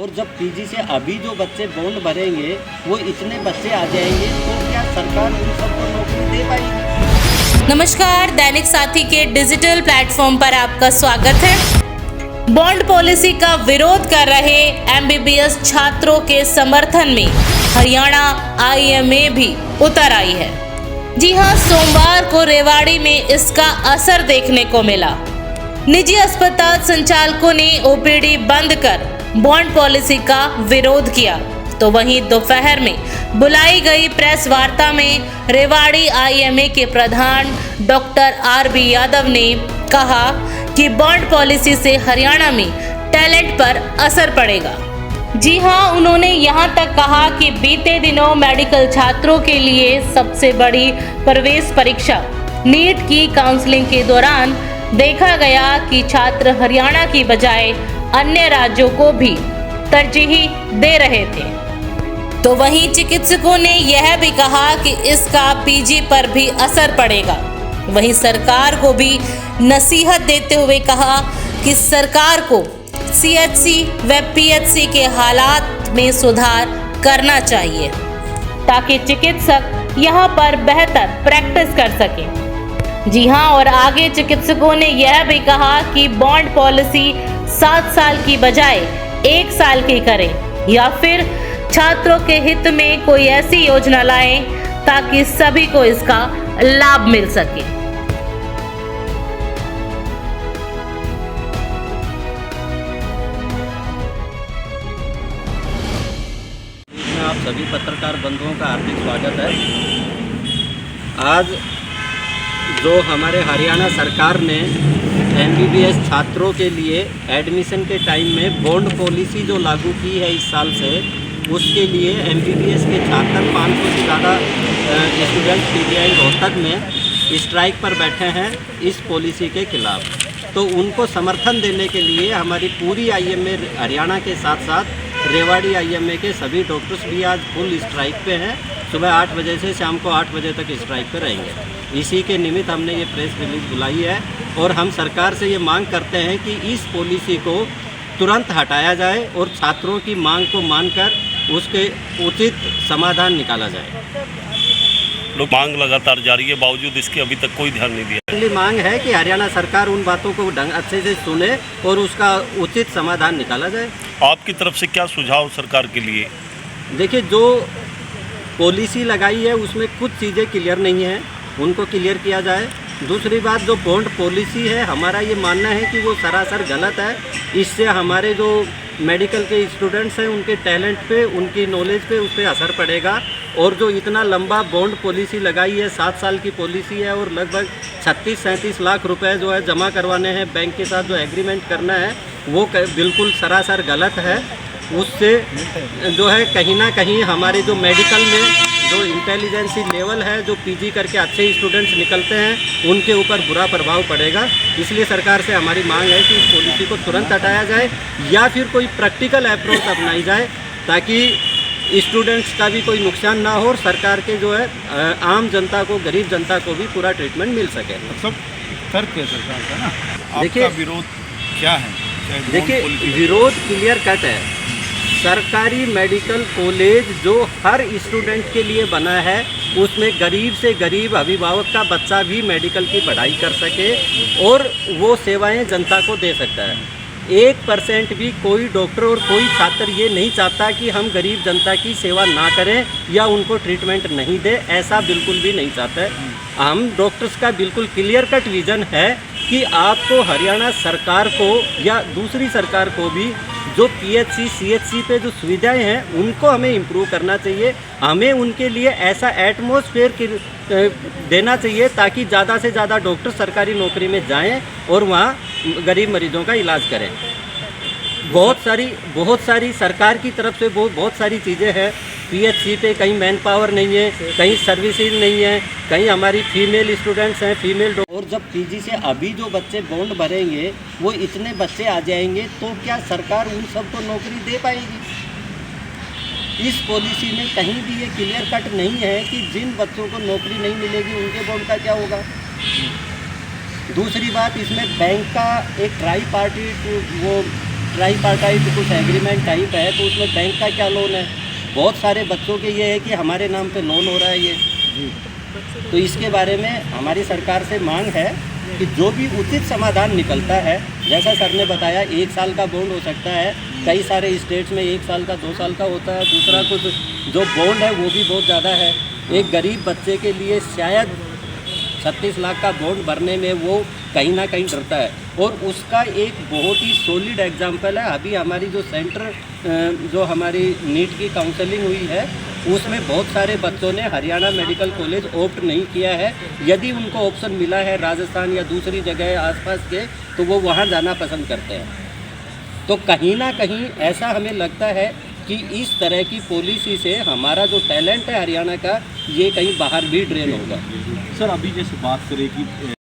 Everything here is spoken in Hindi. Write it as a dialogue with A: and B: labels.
A: और जब पीजी से अभी जो बच्चे बॉन्ड भरेंगे वो इतने बच्चे आ जाएंगे तो क्या सरकार उन सबको नौकरी दे पाएगी?
B: नमस्कार, दैनिक साथी के डिजिटल प्लेटफॉर्म पर आपका स्वागत है। बॉन्ड पॉलिसी का विरोध कर रहे एमबीबीएस छात्रों के समर्थन में हरियाणा आईएमए भी उतर आई है। जी हां, सोमवार को रेवाड़ी में इसका असर देखने को मिला। निजी अस्पताल संचालकों ने ओपीडी बंद कर बॉन्ड पॉलिसी का विरोध किया, तो वहीं दोपहर में बुलाई गई प्रेस वार्ता में रेवाड़ी आईएमए के प्रधान डॉक्टर आरबी यादव ने कहा कि बॉन्ड पॉलिसी से हरियाणा में टैलेंट पर असर पड़ेगा। जी हां, उन्होंने यहां तक कहा कि बीते दिनों मेडिकल छात्रों के लिए सबसे बड़ी प्रवेश परीक्षा नीट की काउंसलिंग के दौरान देखा गया कि छात्र हरियाणा की बजाय अन्य राज्यों को भी तरजीह दे रहे थे। तो वहीं चिकित्सकों ने यह भी कहा कि इसका पीजी पर भी असर पड़ेगा। वहीं सरकार को भी नसीहत देते हुए कहा कि सरकार को सीएचसी व पीएचसी के हालात में सुधार करना चाहिए ताकि चिकित्सक यहां पर बेहतर प्रैक्टिस कर सकें। जी हां, और आगे चिकित्सकों ने यह भी कहा कि बॉन्ड पॉलिसी 7 साल की बजाय 1 साल की करें या फिर छात्रों के हित में कोई ऐसी योजना लाएं ताकि सभी को इसका लाभ मिल सके।
A: इसमें आप सभी पत्रकार बंधुओं का हार्दिक स्वागत है। आज जो हमारे हरियाणा सरकार ने एमबीबीएस छात्रों के लिए एडमिशन के टाइम में बॉन्ड पॉलिसी जो लागू की है इस साल से, उसके लिए एमबीबीएस के छात्र 500 से ज़्यादा स्टूडेंट पीजीआई रोहतक में स्ट्राइक पर बैठे हैं इस पॉलिसी के खिलाफ। तो उनको समर्थन देने के लिए हमारी पूरी आईएमए हरियाणा के साथ साथ रेवाड़ी आईएमए के सभी डॉक्टर्स भी आज फुल स्ट्राइक पे हैं। सुबह 8 बजे से शाम को 8 बजे तक स्ट्राइक पर रहेंगे। इसी के निमित्त हमने ये प्रेस रिलीज बुलाई है और हम सरकार से ये मांग करते हैं कि इस पॉलिसी को तुरंत हटाया जाए और छात्रों की मांग को मानकर उसके उचित समाधान निकाला जाए।
C: लोग मांग लगातार जारी है, बावजूद इसके अभी तक कोई ध्यान नहीं दिया।
A: पहली मांग है कि हरियाणा सरकार उन बातों को अच्छे से सुने और उसका उचित समाधान निकाला जाए।
C: आपकी तरफ से क्या सुझाव सरकार के लिए?
A: देखिए, जो पॉलिसी लगाई है उसमें कुछ चीज़ें क्लियर नहीं है, उनको क्लियर किया जाए। दूसरी बात, जो बॉन्ड पॉलिसी है हमारा ये मानना है कि वो सरासर गलत है। इससे हमारे जो मेडिकल के स्टूडेंट्स हैं उनके टैलेंट पे, उनकी नॉलेज पे उस पर असर पड़ेगा। और जो इतना लंबा बॉन्ड पॉलिसी लगाई है, 7 साल की पॉलिसी है और लगभग 36-37 लाख रुपए जो है जमा करवाने हैं बैंक के साथ, जो एग्रीमेंट करना है वो बिल्कुल सरासर गलत है। उससे जो है कहीं ना कहीं हमारे जो मेडिकल में जो इंटेलिजेंसी लेवल है, जो पीजी करके अच्छे स्टूडेंट्स निकलते हैं, उनके ऊपर बुरा प्रभाव पड़ेगा। इसलिए सरकार से हमारी मांग है कि इस पॉलिसी को तुरंत हटाया जाए या फिर कोई प्रैक्टिकल अप्रोच अपनाई जाए ताकि स्टूडेंट्स का भी कोई नुकसान ना हो और सरकार के जो है आम जनता को, गरीब जनता को भी पूरा ट्रीटमेंट मिल सके।
D: सब तर्क है सरकार का ना।
A: देखिए,
D: आपका विरोध क्या है?
A: देखिए, विरोध क्लियर कट है। सरकारी मेडिकल कॉलेज जो हर स्टूडेंट के लिए बना है, उसमें गरीब से गरीब अभिभावक का बच्चा भी मेडिकल की पढ़ाई कर सके और वो सेवाएं जनता को दे सकता है। 1% भी कोई डॉक्टर और कोई छात्र ये नहीं चाहता कि हम गरीब जनता की सेवा ना करें या उनको ट्रीटमेंट नहीं दें, ऐसा बिल्कुल भी नहीं चाहता है। हम डॉक्टर्स का बिल्कुल क्लियर कट विज़न है कि आपको हरियाणा सरकार को या दूसरी सरकार को भी जो पीएचसी सीएचसी पे जो सुविधाएं हैं उनको हमें इम्प्रूव करना चाहिए। हमें उनके लिए ऐसा एटमॉस्फेयर देना चाहिए ताकि ज़्यादा से ज़्यादा डॉक्टर सरकारी नौकरी में जाएं और वहाँ गरीब मरीजों का इलाज करें। बहुत सारी सरकार की तरफ से बहुत सारी चीज़ें हैं। पीएचसी पे कहीं मैन पावर नहीं है, कहीं सर्विसेज नहीं है, कहीं हमारी फीमेल स्टूडेंट्स हैं, फीमेल। और जब पीजी से अभी जो बच्चे बॉन्ड भरेंगे वो इतने बच्चे आ जाएंगे तो क्या सरकार उन सबको नौकरी दे पाएगी? इस पॉलिसी में कहीं भी ये क्लियर कट नहीं है कि जिन बच्चों को नौकरी नहीं मिलेगी उनके बॉन्ड का क्या होगा। दूसरी बात, इसमें बैंक का एक ट्राई पार्टी वो ट्राईपार्टाइट कुछ एग्रीमेंट टाइप है, तो उसमें बैंक का क्या लोन है? बहुत सारे बच्चों के ये है कि हमारे नाम पे लोन हो रहा है ये। तो इसके बारे में हमारी सरकार से मांग है कि जो भी उचित समाधान निकलता है, जैसा सर ने बताया 1 साल का बॉन्ड हो सकता है, कई सारे स्टेट्स में 1 साल का 2 साल का होता है। दूसरा कुछ जो बॉन्ड है वो भी बहुत ज़्यादा है। एक गरीब बच्चे के लिए शायद 36 लाख का बॉन्ड भरने में वो कहीं ना कहीं डरता है। और उसका एक बहुत ही सॉलिड एग्जांपल है, अभी हमारी जो सेंटर जो हमारी नीट की काउंसलिंग हुई है उसमें बहुत सारे बच्चों ने हरियाणा मेडिकल कॉलेज ऑप्ट नहीं किया है। यदि उनको ऑप्शन मिला है राजस्थान या दूसरी जगह आसपास के, तो वो वहाँ जाना पसंद करते हैं। तो कहीं ना कहीं ऐसा हमें लगता है कि इस तरह की पॉलिसी से हमारा जो टैलेंट है हरियाणा का, ये कहीं बाहर भी ड्रेन होगा।
D: सर अभी जैसे बात करें कि